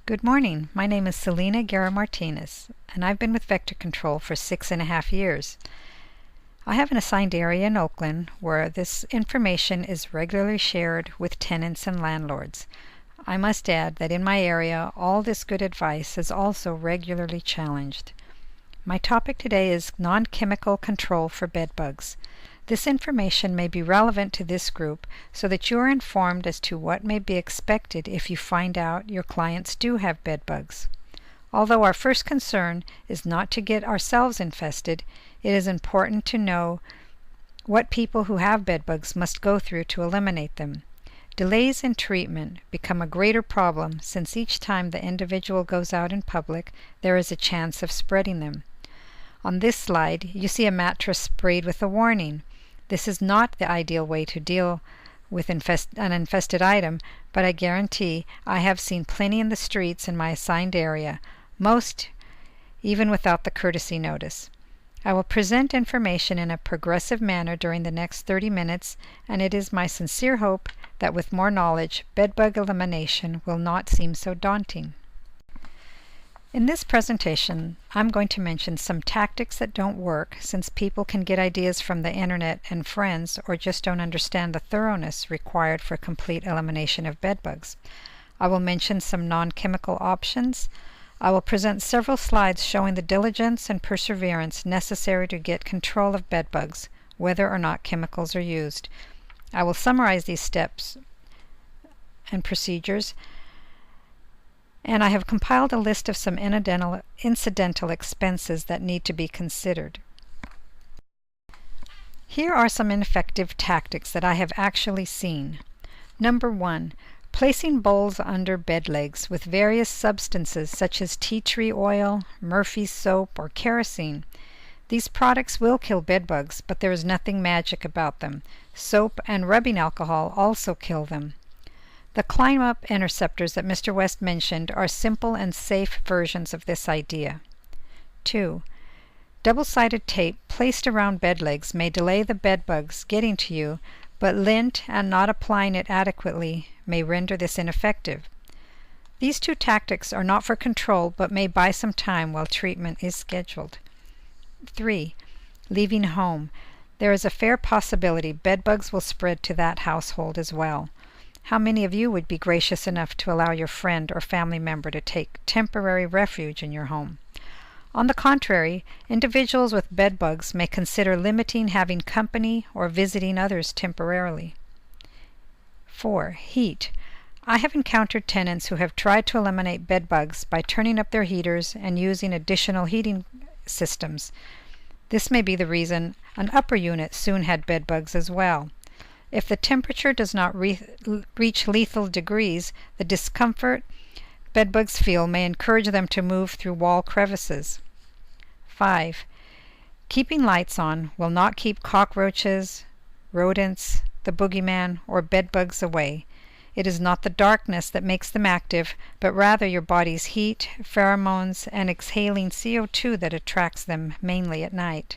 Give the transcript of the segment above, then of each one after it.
Good morning. My name is Celina Martinez, and I've been with Vector Control for 6.5 years. I have an assigned area in Oakland where this information is regularly shared with tenants and landlords. I must add that in my area, all this good advice is also regularly challenged. My topic today is non-chemical control for bedbugs. This information may be relevant to this group so that you are informed as to what may be expected if you find out your clients do have bedbugs. Although our first concern is not to get ourselves infested, it is important to know what people who have bedbugs must go through to eliminate them. Delays in treatment become a greater problem since each time the individual goes out in public, there is a chance of spreading them. On this slide, you see a mattress sprayed with a warning. This is not the ideal way to deal with an infested item, but I guarantee I have seen plenty in the streets in my assigned area, most even without the courtesy notice. I will present information in a progressive manner during the next 30 minutes, and it is my sincere hope that with more knowledge, bedbug elimination will not seem so daunting. In this presentation, I'm going to mention some tactics that don't work since people can get ideas from the internet and friends or just don't understand the thoroughness required for complete elimination of bedbugs. I will mention some non-chemical options. I will present several slides showing the diligence and perseverance necessary to get control of bedbugs, whether or not chemicals are used. I will summarize these steps and procedures, and I have compiled a list of some incidental expenses that need to be considered. Here are some ineffective tactics that I have actually seen. Number 1. Placing bowls under bed legs with various substances such as tea tree oil, Murphy's soap, or kerosene. These products will kill bedbugs, but there is nothing magic about them. Soap and rubbing alcohol also kill them. The climb-up interceptors that Mr. West mentioned are simple and safe versions of this idea. 2. Double-sided tape placed around bed legs may delay the bedbugs getting to you, but lint and not applying it adequately may render this ineffective. These two tactics are not for control but may buy some time while treatment is scheduled. 3. Leaving home. There is a fair possibility bedbugs will spread to that household as well. How many of you would be gracious enough to allow your friend or family member to take temporary refuge in your home? On the contrary, individuals with bedbugs may consider limiting having company or visiting others temporarily. 4. Heat. I have encountered tenants who have tried to eliminate bedbugs by turning up their heaters and using additional heating systems. This may be the reason an upper unit soon had bedbugs as well. If the temperature does not reach lethal degrees, the discomfort bedbugs feel may encourage them to move through wall crevices. 5. Keeping lights on will not keep cockroaches, rodents, the boogeyman, or bedbugs away. It is not the darkness that makes them active, but rather your body's heat, pheromones, and exhaling CO2 that attracts them mainly at night.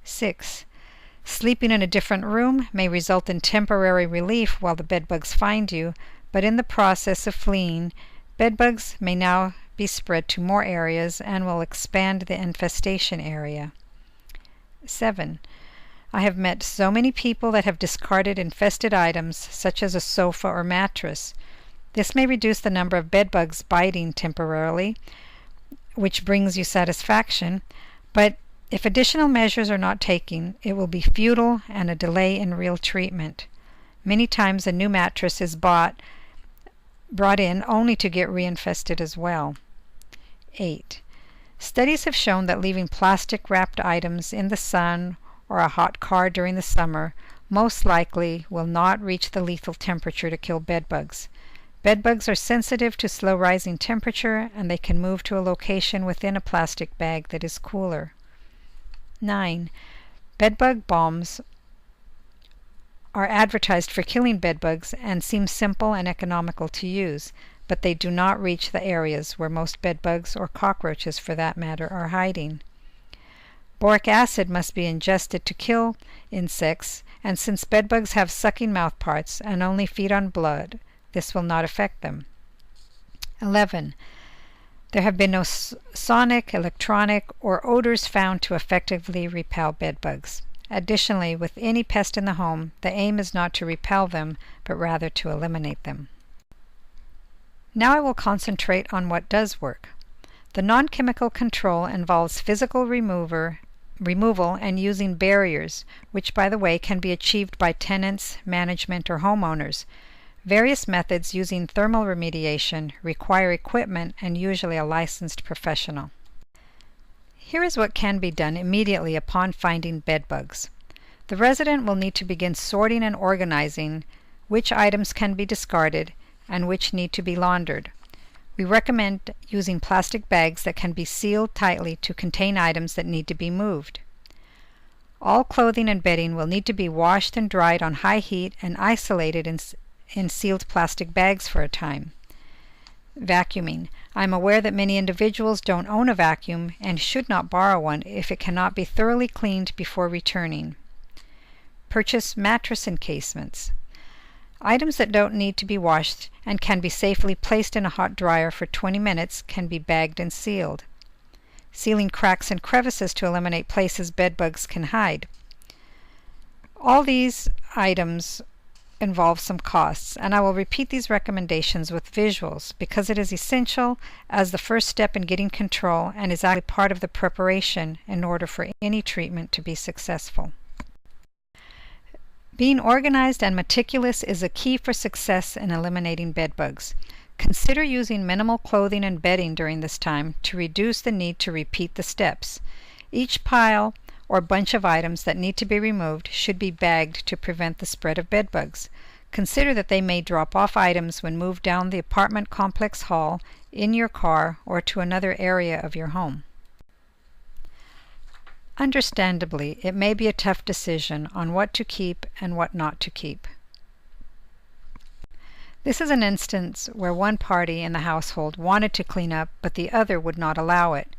6. Sleeping in a different room may result in temporary relief while the bedbugs find you, but in the process of fleeing, bedbugs may now be spread to more areas and will expand the infestation area. 7. I have met so many people that have discarded infested items such as a sofa or mattress. This may reduce the number of bedbugs biting temporarily, which brings you satisfaction, but if additional measures are not taken, it will be futile and a delay in real treatment. Many times a new mattress is brought in only to get reinfested as well. 8. Studies have shown that leaving plastic-wrapped items in the sun or a hot car during the summer most likely will not reach the lethal temperature to kill bedbugs. Bedbugs are sensitive to slow rising temperature, and they can move to a location within a plastic bag that is cooler. 9. Bedbug bombs are advertised for killing bedbugs and seem simple and economical to use, but they do not reach the areas where most bedbugs, or cockroaches for that matter, are hiding. Boric acid must be ingested to kill insects, and since bedbugs have sucking mouthparts and only feed on blood, this will not affect them. 11. There have been no sonic, electronic, or odors found to effectively repel bedbugs. Additionally, with any pest in the home, the aim is not to repel them, but rather to eliminate them. Now I will concentrate on what does work. The non-chemical control involves physical removal and using barriers, which, by the way, can be achieved by tenants, management, or homeowners. Various methods using thermal remediation require equipment and usually a licensed professional. Here is what can be done immediately upon finding bedbugs. The resident will need to begin sorting and organizing which items can be discarded and which need to be laundered. We recommend using plastic bags that can be sealed tightly to contain items that need to be moved. All clothing and bedding will need to be washed and dried on high heat and isolated in sealed plastic bags for a time. Vacuuming. I am aware that many individuals don't own a vacuum and should not borrow one if it cannot be thoroughly cleaned before returning. Purchase mattress encasements. Items that don't need to be washed and can be safely placed in a hot dryer for 20 minutes can be bagged and sealed. Sealing cracks and crevices to eliminate places bedbugs can hide. All these items involve some costs, and I will repeat these recommendations with visuals because it is essential as the first step in getting control and is actually part of the preparation in order for any treatment to be successful. Being organized and meticulous is a key for success in eliminating bedbugs. Consider using minimal clothing and bedding during this time to reduce the need to repeat the steps. Each pile or bunch of items that need to be removed should be bagged to prevent the spread of bedbugs. Consider that they may drop off items when moved down the apartment complex hall, in your car, or to another area of your home. Understandably, it may be a tough decision on what to keep and what not to keep. This is an instance where one party in the household wanted to clean up, but the other would not allow it.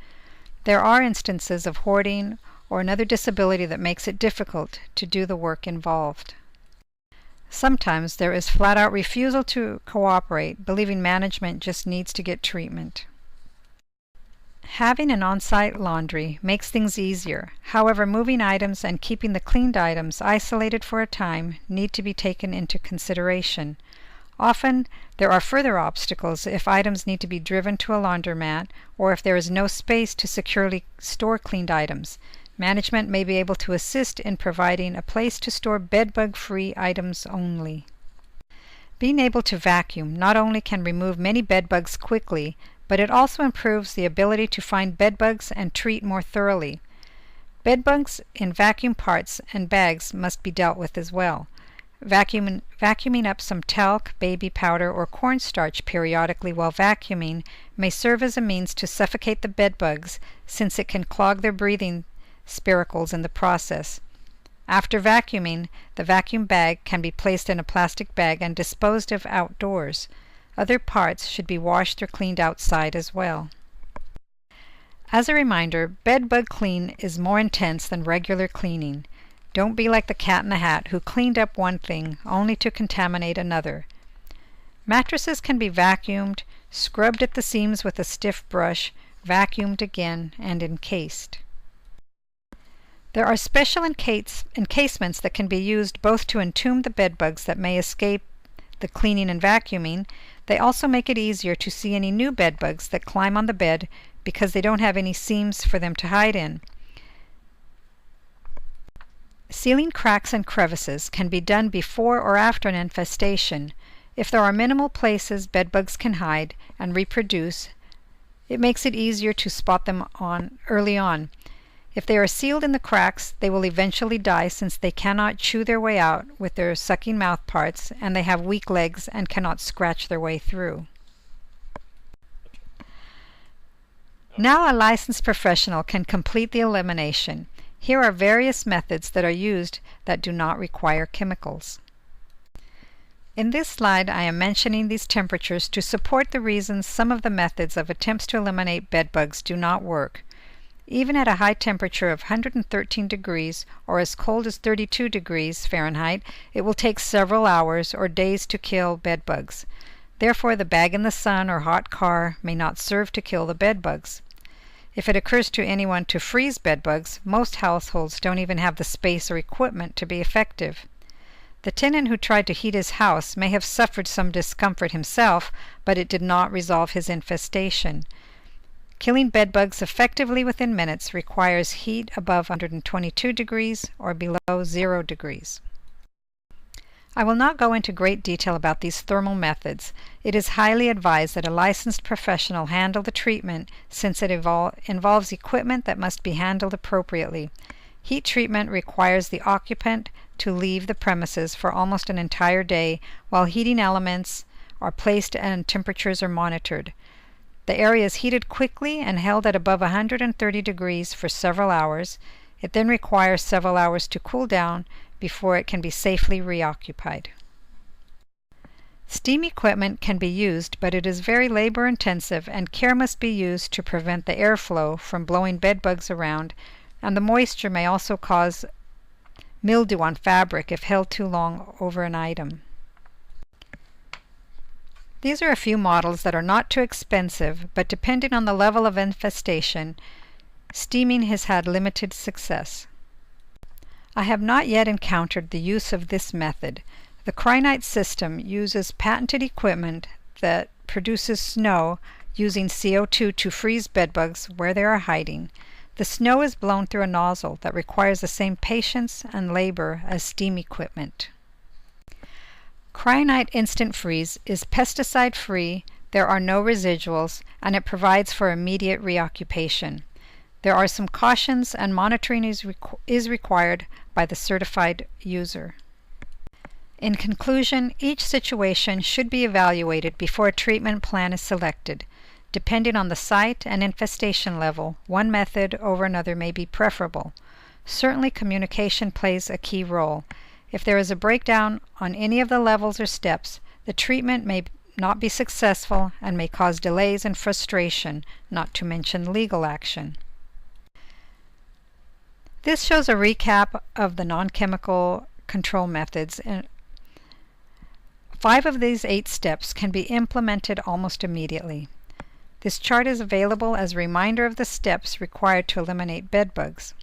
There are instances of hoarding or another disability that makes it difficult to do the work involved. Sometimes there is flat-out refusal to cooperate, believing management just needs to get treatment. Having an on-site laundry makes things easier. However, moving items and keeping the cleaned items isolated for a time need to be taken into consideration. Often, there are further obstacles if items need to be driven to a laundromat or if there is no space to securely store cleaned items. Management may be able to assist in providing a place to store bedbug-free items only. Being able to vacuum not only can remove many bedbugs quickly, but it also improves the ability to find bedbugs and treat more thoroughly. Bedbugs in vacuum parts and bags must be dealt with as well. Vacuuming up some talc, baby powder, or cornstarch periodically while vacuuming may serve as a means to suffocate the bedbugs, since it can clog their breathing spiracles in the process. After vacuuming, the vacuum bag can be placed in a plastic bag and disposed of outdoors. Other parts should be washed or cleaned outside as well. As a reminder, bedbug clean is more intense than regular cleaning. Don't be like the cat in the hat who cleaned up one thing only to contaminate another. Mattresses can be vacuumed, scrubbed at the seams with a stiff brush, vacuumed again, and encased. There are special encasements that can be used both to entomb the bedbugs that may escape the cleaning and vacuuming. They also make it easier to see any new bedbugs that climb on the bed because they don't have any seams for them to hide in. Sealing cracks and crevices can be done before or after an infestation. If there are minimal places bedbugs can hide and reproduce, it makes it easier to spot them early on. If they are sealed in the cracks, they will eventually die since they cannot chew their way out with their sucking mouth parts, and they have weak legs and cannot scratch their way through. Now a licensed professional can complete the elimination. Here are various methods that are used that do not require chemicals. In this slide, I am mentioning these temperatures to support the reasons some of the methods of attempts to eliminate bedbugs do not work. Even at a high temperature of 113 degrees or as cold as 32 degrees Fahrenheit, it will take several hours or days to kill bedbugs. Therefore, the bag in the sun or hot car may not serve to kill the bedbugs. If it occurs to anyone to freeze bedbugs, most households don't even have the space or equipment to be effective. The tenant who tried to heat his house may have suffered some discomfort himself, but it did not resolve his infestation. Killing bedbugs effectively within minutes requires heat above 122 degrees or below 0 degrees. I will not go into great detail about these thermal methods. It is highly advised that a licensed professional handle the treatment since it involves equipment that must be handled appropriately. Heat treatment requires the occupant to leave the premises for almost an entire day while heating elements are placed and temperatures are monitored. The area is heated quickly and held at above 130 degrees for several hours. It then requires several hours to cool down before it can be safely reoccupied. Steam equipment can be used, but it is very labor intensive and care must be used to prevent the airflow from blowing bedbugs around, and the moisture may also cause mildew on fabric if held too long over an item. These are a few models that are not too expensive, but depending on the level of infestation, steaming has had limited success. I have not yet encountered the use of this method. The Crinite system uses patented equipment that produces snow using CO2 to freeze bedbugs where they are hiding. The snow is blown through a nozzle that requires the same patience and labor as steam equipment. Crinite Instant Freeze is pesticide-free, there are no residuals, and it provides for immediate reoccupation. There are some cautions and monitoring is required by the certified user. In conclusion, each situation should be evaluated before a treatment plan is selected. Depending on the site and infestation level, one method over another may be preferable. Certainly communication plays a key role. If there is a breakdown on any of the levels or steps, the treatment may not be successful and may cause delays and frustration, not to mention legal action. This shows a recap of the non-chemical control methods, and 5 of these 8 steps can be implemented almost immediately. This chart is available as a reminder of the steps required to eliminate bedbugs.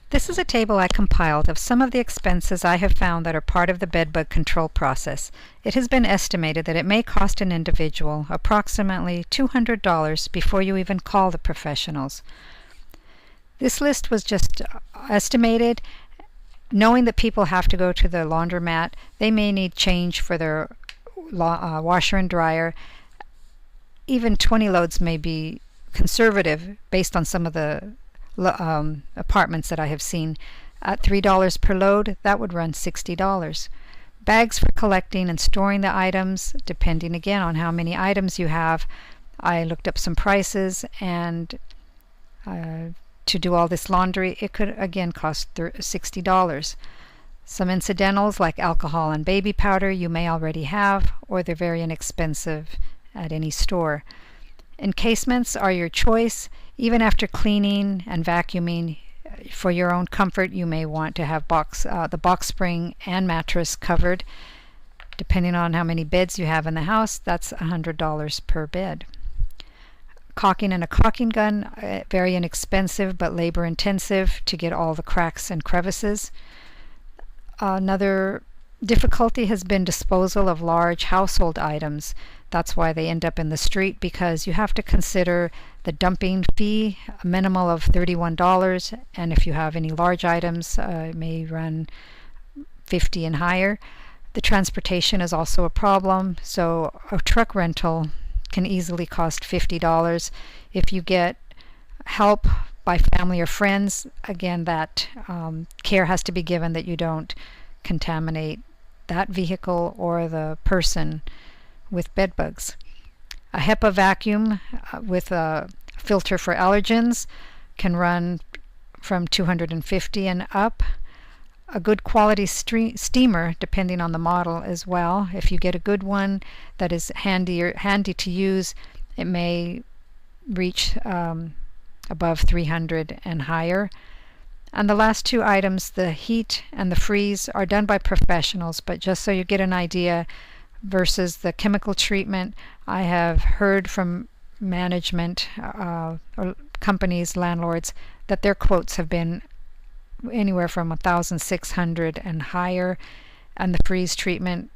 This is a table I compiled of some of the expenses I have found that are part of the bedbug control process. It has been estimated that it may cost an individual approximately $200 before you even call the professionals. This list was just estimated. Knowing that people have to go to the laundromat, they may need change for their washer and dryer. Even 20 loads may be conservative based on some of the apartments that I have seen. At $3 per load, that would run $60. Bags for collecting and storing the items, depending again on how many items you have. I looked up some prices, and to do all this laundry, it could again cost $60. Some incidentals like alcohol and baby powder you may already have, or they're very inexpensive at any store. Encasements are your choice. Even after cleaning and vacuuming, for your own comfort, you may want to have the box spring and mattress covered. Depending on how many beds you have in the house, that's $100 per bed. Caulking and a caulking gun, very inexpensive but labor intensive to get all the cracks and crevices. Another difficulty has been disposal of large household items. That's why they end up in the street, because you have to consider the dumping fee, a minimal of $31, and if you have any large items, it may run $50 and higher. The transportation is also a problem, so a truck rental can easily cost $50. If you get help by family or friends, again, that care has to be given that you don't contaminate that vehicle or the person with bedbugs. A HEPA vacuum with a filter for allergens can run from $250 and up. A good quality steamer, depending on the model as well. If you get a good one that is handy to use, it may reach above $300 and higher. And the last two items, the heat and the freeze, are done by professionals, but just so you get an idea versus the chemical treatment, I have heard from management or companies, landlords, that their quotes have been anywhere from 1,600 and higher, and the freeze treatment,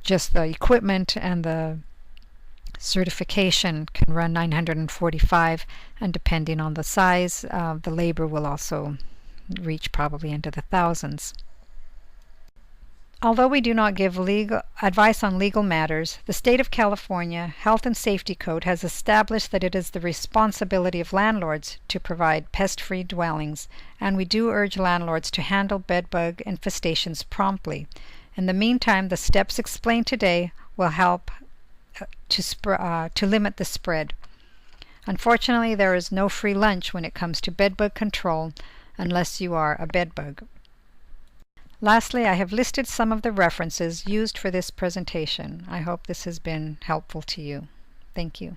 just the equipment and the certification can run 945, and depending on the size, the labor will also reach probably into the thousands. Although we do not give legal advice on legal matters, the State of California Health and Safety Code has established that it is the responsibility of landlords to provide pest-free dwellings, and we do urge landlords to handle bedbug infestations promptly. In the meantime, the steps explained today will help to limit the spread. Unfortunately, there is no free lunch when it comes to bedbug control unless you are a bedbug. Lastly, I have listed some of the references used for this presentation. I hope this has been helpful to you. Thank you.